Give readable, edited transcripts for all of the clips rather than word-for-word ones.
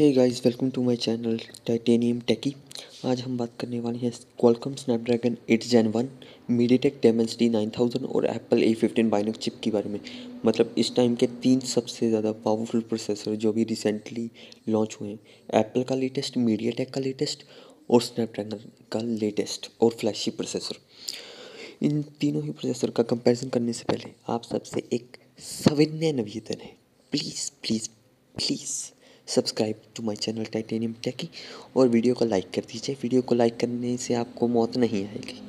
Hey guys, welcome to my channel Titanium Techie. आज हम बात करने वाले हैं Qualcomm Snapdragon 8 Gen 1, MediaTek Dimensity 9000 और एप्पल A15 बायोनिक चिप के बारे में। मतलब इस टाइम के तीन सबसे ज़्यादा पावरफुल प्रोसेसर जो भी रिसेंटली लॉन्च हुए हैं। एप्पल का लेटेस्ट, मीडियाटेक का लेटेस्ट और स्नैपड्रैगन का लेटेस्ट और फ्लैगशिप प्रोसेसर। इन तीनों ही प्रोसेसर का कंपैरिजन करने से पहले आप सबसे एक सविनय निवेदन है, please please please subscribe to my channel Titanium Techie और वीडियो को लाइक कर दीजिए। वीडियो को लाइक करने से आपको मौत नहीं आएगी,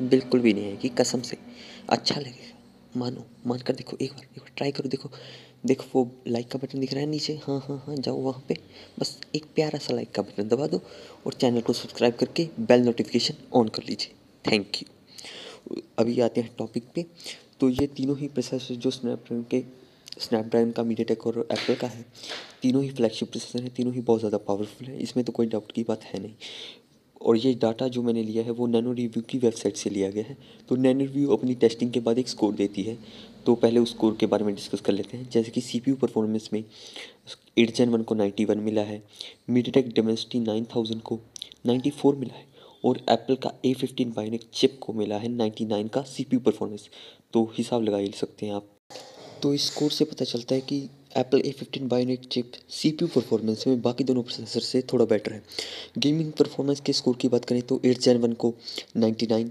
बिल्कुल भी नहीं आएगी, कसम से। अच्छा लगेगा, मानो, मान कर देखो, एक बार ट्राई करो। देखो देखो, वो लाइक का बटन दिख रहा है नीचे, हाँ हाँ हाँ, जाओ वहाँ पे, बस एक प्यारा सा लाइक का बटन दबा दो और चैनल को सब्सक्राइब करके बेल नोटिफिकेशन ऑन कर लीजिए। Thank you. अभी आते हैं टॉपिक पे। तो ये तीनों ही प्रोसेसर जो स्नैपड्रैगन का, मीडियाटेक और एप्पल का है, तीनों ही फ्लैगशिप प्रोसेसर हैं, तीनों ही बहुत ज़्यादा पावरफुल है, इसमें तो कोई डाउट की बात है नहीं। और ये डाटा जो मैंने लिया है वो नैनो रिव्यू की वेबसाइट से लिया गया है। तो नैनो रिव्यू अपनी टेस्टिंग के बाद एक स्कोर देती है, तो पहले उस स्कोर के बारे में डिस्कस कर लेते हैं। जैसे कि CPU परफॉर्मेंस में 8 Gen 1 को 91 मिला है, मीडियाटेक डेमेंसिटी 9000 को 94 मिला है और एप्पल का A15 बायोनिक चिप को मिला है 99 का CPU परफॉर्मेंस। तो हिसाब लगा ही सकते हैं आप। तो इस स्कोर से पता चलता है कि Apple A15 bionic chip CPU performance में बाकी दोनों प्रोसेसर से थोड़ा बेटर है। गेमिंग परफॉर्मेंस के स्कोर की बात करें तो 8 Gen 1 को 99,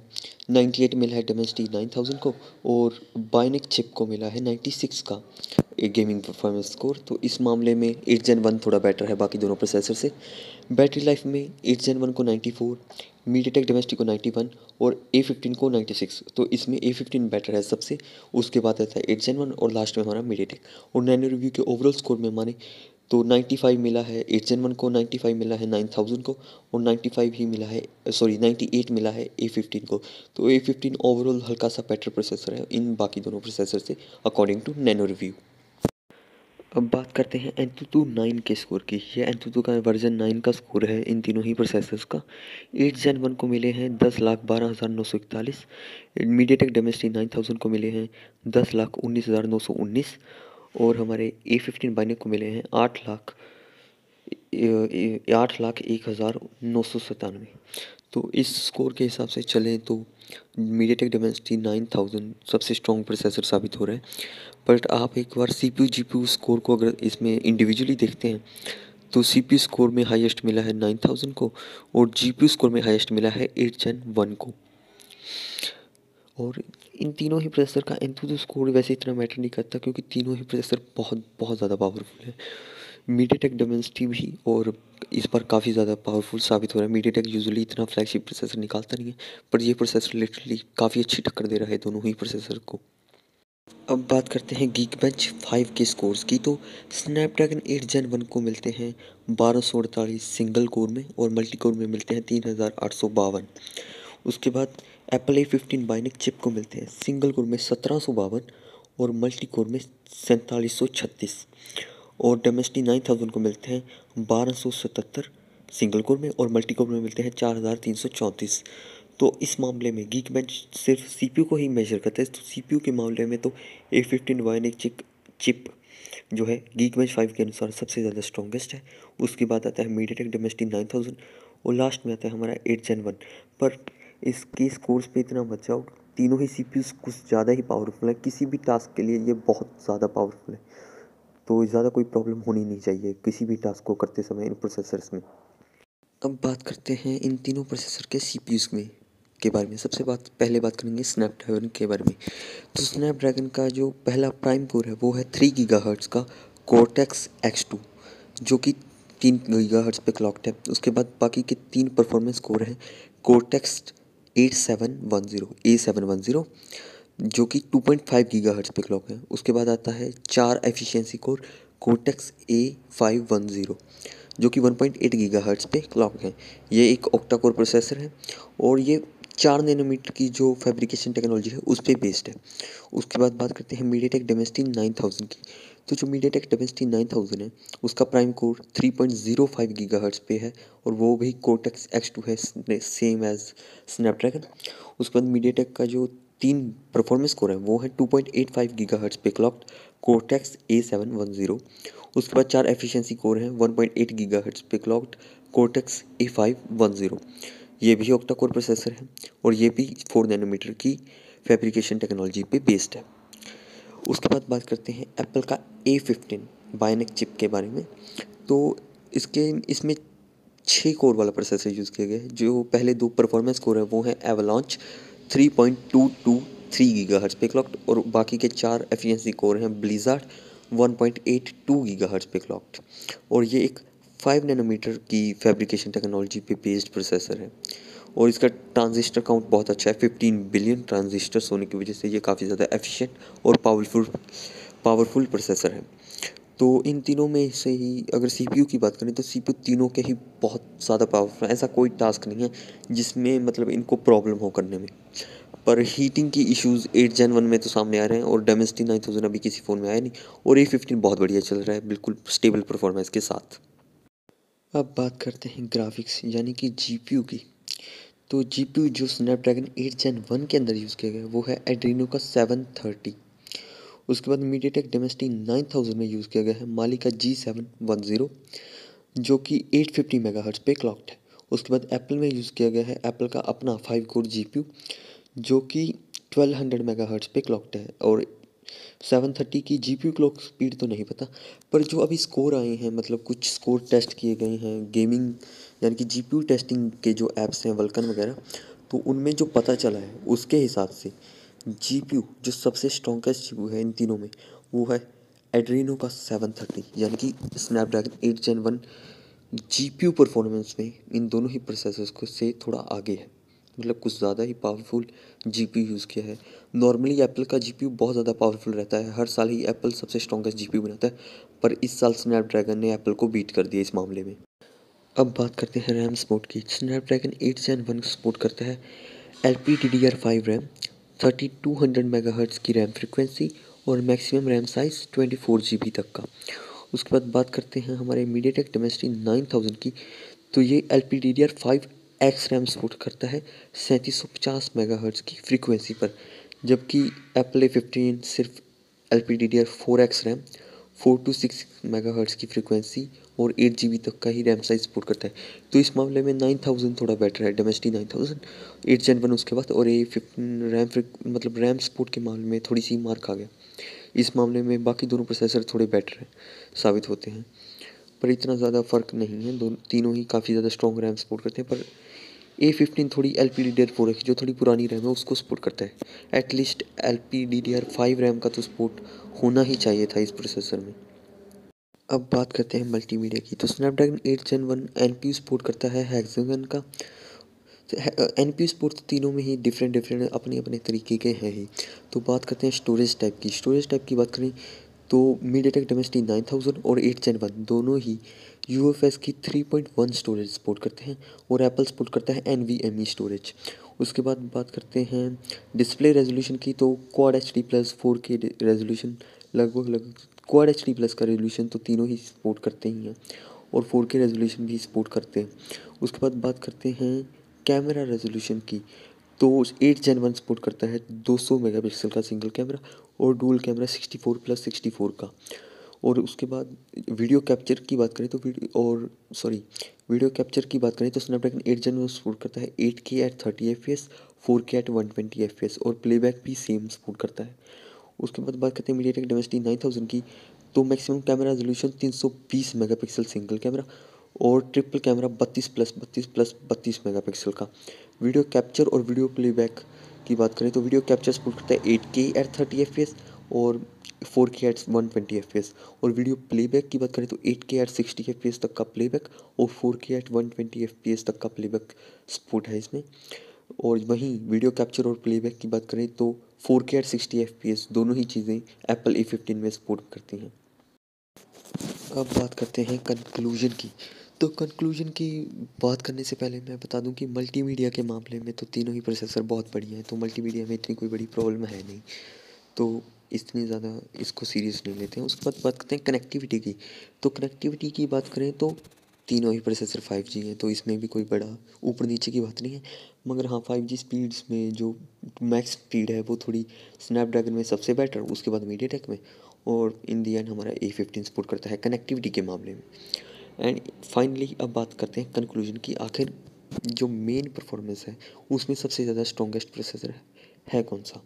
98 मिला है डेमेंसिटी 9000 को और बायोनिक चिप को मिला है 96 का एक गेमिंग परफॉर्मेंस स्कोर। तो इस मामले में 8 Gen 1 थोड़ा बेटर है बाकी दोनों प्रोसेसर से। बैटरी लाइफ में 8 Gen 1 को 94, मीडियाटेक डेमेंसिटी को 91 और A15 को 96। तो इसमें A15 बेटर है सबसे। उसके बाद आता है 8 Gen 1 और लास्ट में हमारा मीडियाटेक। और नैनो रिव्यू के ओवरऑल स्कोर में माने तो 95 मिला है 8 Gen 1 को, 95 मिला है 9000 को और 95 ही मिला है, सॉरी 98 मिला है A15 को। तो A15 ओवरऑल हल्का सा बेटर प्रोसेसर है इन बाकी दोनों प्रोसेसर से, अकॉर्डिंग टू नैनो रिव्यू। अब बात करते हैं एंथुतु 9 के स्कोर की। ये एंथुतु का वर्जन 9 का स्कोर है इन तीनों ही प्रोसेसर्स का। 8 Gen 1 को मिले हैं 10,12,941, मीडियाटेक डेमेंसिटी 9000 को मिले हैं 10,19,919 और हमारे A15 बायोनिक को मिले हैं 8,01,997। तो इस स्कोर के हिसाब से चलें तो मीडियाटेक डेमेंसिटी 9000 सबसे स्ट्रॉन्ग प्रोसेसर साबित हो रहा है। बट आप एक बार CPU GPU स्कोर को अगर इसमें इंडिविजुअली देखते हैं तो CPU स्कोर में हाईएस्ट मिला है 9000 को और GPU स्कोर में हाईएस्ट मिला है 8 Gen 1 को। और इन तीनों ही प्रोसेसर का एंथुतु स्कोर वैसे इतना मैटर नहीं करता क्योंकि तीनों ही प्रोसेसर बहुत बहुत ज़्यादा पावरफुल है। मीडियाटेक डेमेंसिटी भी और इस बार काफ़ी ज़्यादा पावरफुल साबित हो रहा है। मीडियाटेक यूजुअली इतना फ्लैगशिप प्रोसेसर निकालता नहीं है, पर ये प्रोसेसर लिटरली काफ़ी अच्छी टक्कर दे रहा है दोनों ही प्रोसेसर को। अब बात करते हैं गीकबेंच 5 के स्कोर्स की। तो स्नैपड्रैगन 8 Gen 1 को मिलते हैं 1248 सिंगल कोर में और मल्टी कोर में मिलते हैं 3852। उसके बाद एप्पल A15 बायोनिक चिप को मिलते हैं सिंगल कोर में 1752 और मल्टी कोर में 4736 और डेमेंसिटी 9000 को मिलते हैं 1277 सिंगल कोर में और मल्टी कोर में मिलते हैं 4334। तो इस मामले में गीकबेंच सिर्फ CPU को ही मेजर करता है। तो CPU के मामले में तो A15 बायोनिक चिप जो है गीकबेंच 5 के अनुसार सबसे ज़्यादा स्ट्रॉन्गेस्ट है। उसके बाद आता है मीडियाटेक डेमेंसिटी 9000 और लास्ट में आता है हमारा 8 Gen 1। पर इसके स्कोर्स पे इतना मत जाओ, तीनों ही CPUs कुछ ज़्यादा ही पावरफुल है। किसी भी टास्क के लिए ये बहुत ज़्यादा पावरफुल है, तो ज़्यादा कोई प्रॉब्लम होनी नहीं चाहिए किसी भी टास्क को करते समय इन प्रोसेसर्स में। अब बात करते हैं इन तीनों प्रोसेसर के CPUs में के बारे में। पहले बात करेंगे स्नैपड्रैगन के बारे में। तो स्नैपड्रैगन का जो पहला प्राइम कोर है वो है 3 GHz का कोर्टेक्स X2 जो कि 3 GHz पे क्लॉक्ड है। उसके बाद बाकी के 3 परफॉर्मेंस कोर हैं कोर्टेक्स A710 जो कि 2.5 GHz पे क्लॉक है। उसके बाद आता है 4 एफिशिएंसी कोर कोर्टेक्स A510 जो कि 1.8 GHz पे क्लॉक है। ये एक ऑक्टा कोर प्रोसेसर है और ये 4 नैनोमीटर की जो फैब्रिकेशन टेक्नोलॉजी है उस पर बेस्ड है। उसके बाद बात करते हैं मीडियाटेक डेमेंसिटी 9000 की। तो जो मीडियाटेक डेमेंसिटी 9000 है उसका प्राइम कोर 3.05 GHz पे है और वो भी कोर्टेक्स X2 है, सेम एज स्नैपड्रैगन। उसके बाद मीडियाटेक का जो तीन परफॉर्मेंस कोर हैं वो हैं 2.85 गीगाहर्ट्ज़ पे क्लॉक्ड कोर्टेक्स A710। उसके बाद 4 एफिशिएंसी कोर हैं 1.8 गीगाहर्ट्ज़ पे क्लॉक्ड कोर्टेक्स A510। ये भी ऑक्टा कोर प्रोसेसर है और ये भी 4 नैनोमीटर की फैब्रिकेशन टेक्नोलॉजी पे बेस्ड है। उसके बाद बात करते हैं एप्पल का A15 बायोनिक चिप के बारे में। तो इसमें 6 कोर वाला प्रोसेसर यूज़ किया गया है। जो पहले 2 परफॉर्मेंस कोर है वो हैं एवलांच 3.223 गीगाहर्ट्ज़ पे क्लॉक्ड और बाकी के 4 एफिशिएंसी कोर हैं ब्लिज़ार्ड 1.82 गीगाहर्ट्ज़ पे क्लॉक्ड और ये एक 5 नैनोमीटर की फैब्रिकेशन टेक्नोलॉजी पे बेस्ड प्रोसेसर है और इसका ट्रांजिस्टर काउंट बहुत अच्छा है। 15 बिलियन ट्रांजिस्टर्स होने की वजह से ये काफ़ी ज़्यादा एफिशिएंट और पावरफुल प्रोसेसर है। तो इन तीनों में से ही अगर सीपीयू की बात करें तो सीपीयू तीनों के ही बहुत ज़्यादा पावरफुल है। ऐसा कोई टास्क नहीं है जिसमें मतलब इनको प्रॉब्लम हो करने में। पर हीटिंग की इश्यूज़ 8 Gen 1 में तो सामने आ रहे हैं और Dimensity 9000 अभी किसी फ़ोन में आया नहीं और A15 बहुत बढ़िया चल रहा है बिल्कुल स्टेबल परफॉर्मेंस के साथ। अब बात करते हैं ग्राफिक्स यानी कि जीपीयू की। तो जीपीयू जो स्नैपड्रैगन 8 Gen 1 के अंदर यूज़ किया गया है वो है एड्रीनो का 730। उसके बाद मीडियाटेक डेमेंसिटी 9000 में यूज़ किया गया है माली का G710 जो कि 850 मेगाहर्ट्ज़ पे क्लॉक्ड है। उसके बाद एप्पल में यूज़ किया गया है एप्पल का अपना 5 कोर जीपीयू जो कि 1200 मेगाहर्ट्ज़ पे क्लॉक्ड है और 730 की जीपीयू क्लॉक स्पीड तो नहीं पता। पर जो अभी स्कोर आए हैं मतलब कुछ स्कोर टेस्ट किए गए हैं गेमिंग यानी कि जीपीयू टेस्टिंग के जो ऐप्स हैं वल्कन वगैरह, तो उनमें जो पता चला है उसके हिसाब से जीपीयू जो सबसे स्ट्रॉन्गेस्ट जीपीयू है इन तीनों में वो है एड्रीनो का 730 यानी कि स्नैपड्रैगन 8 Gen 1 जीपीयू परफॉर्मेंस में इन दोनों ही प्रोसेसर्स को से थोड़ा आगे है। मतलब कुछ ज़्यादा ही पावरफुल जीपीयू यूज़ किया है। नॉर्मली एप्पल का जीपीयू बहुत ज़्यादा पावरफुल रहता है, हर साल ही एप्पल सबसे स्ट्रॉन्गेस्ट जीपीयू बनाता है, पर इस साल स्नैपड्रैगन ने एप्पल को बीट कर दिया इस मामले में। अब बात करते हैं रैम सपोर्ट की। स्नैपड्रैगन 8 Gen 1 सपोर्ट करता है LPDDR5 रैम 3200 मेगाहर्ट्ज़ की रैम फ्रिक्वेंसी और मैक्सिमम रैम साइज़ 24 GB तक का। उसके बाद बात करते हैं हमारे मीडियाटेक डेमेंसिटी 9000 की। तो ये LPDDR5 एक्स रैम सपोर्ट करता है 3750 मेगाहर्ट्ज़ की फ्रीक्वेंसी पर, जबकि एप्पल A15 सिर्फ LPDDR4 x RAM 4 to 6 megahertz की फ्रीक्वेंसी और 8 GB तक का ही रैम साइज़ सपोर्ट करता है। तो इस मामले में 9000 थोड़ा बेटर है, डेमेंसिटी 9000 8 Gen 1 उसके बाद और A15 मतलब रैम सपोर्ट के मामले में थोड़ी सी मार खा गया। इस मामले में बाकी दोनों प्रोसेसर थोड़े बेटर हैं साबित होते हैं, पर इतना ज़्यादा फ़र्क नहीं है। दोनों तीनों ही काफ़ी ज़्यादा स्ट्रॉन्ग रैम सपोर्ट करते हैं, पर A15 थोड़ी LPDDR4 की जो थोड़ी पुरानी रैम है उसको सपोर्ट करता है। एटलीस्ट LPDDR5 रैम का तो सपोर्ट होना ही चाहिए था इस प्रोसेसर में। अब बात करते हैं मल्टीमीडिया की। तो स्नैपड्रैगन 8 Gen 1 एनपीयू सपोर्ट करता है हेक्सागन का। एनपीयू सपोर्ट तो तीनों में ही डिफरेंट अपने अपने तरीके के हैं ही। तो बात करते हैं स्टोरेज टाइप की बात करें तो मीडियाटेक डेमेंसिटी 9000 और 8 Gen 1 दोनों ही UFS की 3.1 स्टोरेज सपोर्ट करते हैं और एप्पल सपोर्ट करता है NVMe स्टोरेज। उसके बाद बात करते हैं डिस्प्ले रेजोल्यूशन की। तो quad HD plus 4K resolution लगभग क्वाड HD प्लस का रेजोल्यूशन तो तीनों ही सपोर्ट करते ही हैं और 4K रेजोल्यूशन भी सपोर्ट करते हैं। उसके बाद बात करते हैं कैमरा रेजोल्यूशन की। तो 8 Gen 1 सपोर्ट करता है 200 मेगापिक्सल का सिंगल कैमरा और डुअल कैमरा 64+64 का। और उसके बाद वीडियो कैप्चर की बात करें तो स्नैपड्रैगन 8 Gen 1 सपोर्ट करता है 8K at 30 FPS, 4K at 120 FPS और प्लेबैक भी सेम सपोर्ट करता है। उसके बाद बात करते हैं मीडियाटेक डेमेंसिटी 9000 की। तो maximum camera resolution 320 megapixel single camera और ट्रिपल कैमरा 32+32+32 मेगापिक्सल का। वीडियो कैप्चर और वीडियो प्लेबैक की बात करें तो वीडियो कैप्चर सपोर्ट करता है 8K at 30 FPS और 4K at 120 FPS और वीडियो प्लेबैक की बात करें तो 8K at 60 FPS तक का प्लेबैक और 4K at 120 FPS तक का प्लेबैक सपोर्ट है इसमें। और वहीं वीडियो कैप्चर और प्लेबैक की बात करें तो 4K at 60 FPS दोनों ही चीज़ें एप्पल A15 में सपोर्ट करती हैं। अब बात करते हैं कंक्लूजन की। तो कंक्लूजन की बात करने से पहले मैं बता दूं कि मल्टीमीडिया के मामले में तो तीनों ही प्रोसेसर बहुत बढ़िया हैं, तो मल्टीमीडिया में इतनी कोई बड़ी प्रॉब्लम है नहीं, तो इतनी ज़्यादा इसको सीरियस नहीं लेते हैं। उसके बाद बात करते हैं कनेक्टिविटी की। तो कनेक्टिविटी की बात करें तो तीनों ही प्रोसेसर 5G हैं, तो इसमें भी कोई बड़ा ऊपर नीचे की बात नहीं है। मगर हाँ, 5G स्पीड्स में जो मैक्स स्पीड है वो थोड़ी स्नैपड्रैगन में सबसे बेटर, उसके बाद मीडियाटेक में, और इन दी एंड हमारा A15 सपोर्ट करता है कनेक्टिविटी के मामले में। एंड फाइनली अब बात करते हैं कंक्लूजन की, आखिर जो मेन परफॉर्मेंस है उसमें सबसे ज़्यादा स्ट्रॉन्गेस्ट प्रोसेसर है कौन सा।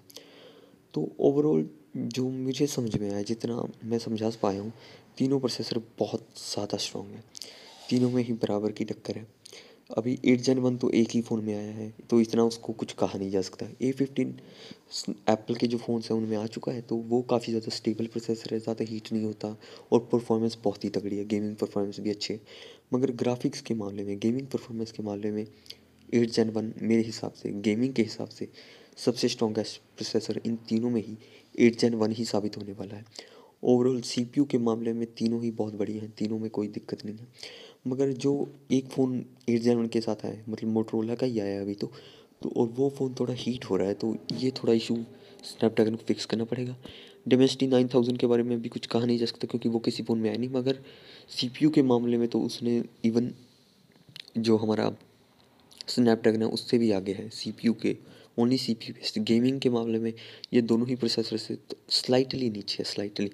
तो ओवरऑल जो मुझे समझ में आया, जितना मैं समझा पाया हूँ, तीनों प्रोसेसर बहुत ज़्यादा स्ट्रॉन्ग है, तीनों में ही बराबर की टक्कर है। अभी 8 Gen 1 तो एक ही फ़ोन में आया है, तो इतना उसको कुछ कहा नहीं जा सकता। A15 एप्पल के जो फ़ोन्स हैं उनमें आ चुका है, तो वो काफ़ी ज़्यादा स्टेबल प्रोसेसर है, ज़्यादा हीट नहीं होता, और परफॉर्मेंस बहुत ही तगड़ी है, गेमिंग परफॉर्मेंस भी अच्छी है। मगर ग्राफिक्स के मामले में, गेमिंग परफॉर्मेंस के मामले में 8 Gen 1 मेरे हिसाब से, गेमिंग के हिसाब से सबसे स्ट्रॉन्गेस्ट प्रोसेसर इन तीनों में ही 8 Gen 1 ही साबित होने वाला है। ओवरऑल CPU के मामले में तीनों ही बहुत बढ़िया हैं, तीनों में कोई दिक्कत नहीं है। मगर जो एक फ़ोन 8 Gen 1 के साथ आया है, मतलब मोटरोला का ही आया है अभी तो और वो फ़ोन थोड़ा हीट हो रहा है, तो ये थोड़ा इशू स्नैपड्रैगन को फिक्स करना पड़ेगा। डिमेंसिटी 9000 के बारे में भी कुछ कहा नहीं जा सकता, क्योंकि वो किसी फ़ोन में आया नहीं। मगर CPU के मामले में तो उसने इवन जो हमारा स्नैपड्रैगन है उससे भी आगे है CPU के, ओनली CPU बेस्ड। गेमिंग के मामले में ये दोनों ही प्रोसेसर से तो स्लाइटली नीचे है, स्लाइटली।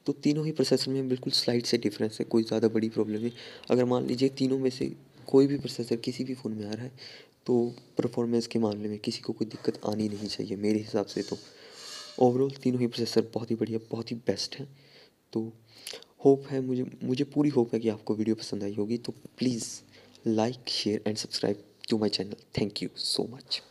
तो तीनों ही प्रोसेसर में बिल्कुल स्लाइट से डिफरेंस है, कोई ज़्यादा बड़ी प्रॉब्लम नहीं। अगर मान लीजिए तीनों में से कोई भी प्रोसेसर किसी भी फ़ोन में आ रहा है, तो परफॉर्मेंस के मामले में किसी को कोई दिक्कत आनी नहीं चाहिए मेरे हिसाब से। तो ओवरऑल तीनों ही प्रोसेसर बहुत ही बढ़िया, बहुत ही बेस्ट हैं। तो होप है, मुझे मुझे पूरी होप है कि आपको वीडियो पसंद आई होगी। तो please like, share and subscribe to my channel. Thank you so much.